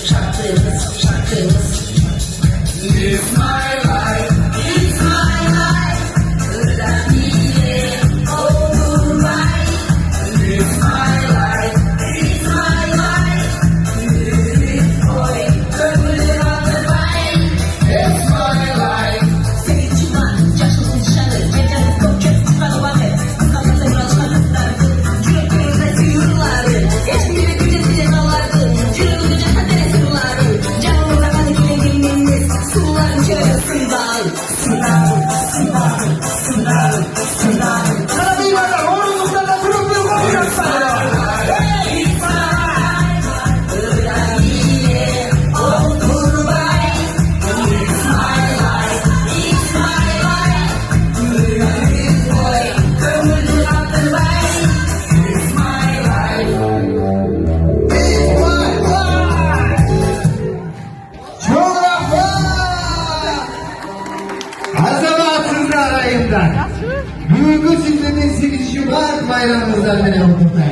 şarkımız, şarkımız. It's my life, it's my life. Öğrenmeye oturmay. It's my life, it's my life. Yürüyüp koy, ömrü hatırlay. It's my life. Sevgi çıkma, yaşlısın dışarı. Gecenin çok çok çıkmadı vakit. Kafasına çalışmadıklardı. Cürüp üretiyorlardı. Geçtiğini gücesi cezalardı. Cürüp üretiyorlardı. Canımıza kadıkine girmemiz. Suların çevresinde. Sınavı. Karabıylarla, horuluklarla durup durup olacaklar. Hazamatınızı arayımdan. Duygu sizlerin 8 Şubat bayramımızdan beni unutmayın.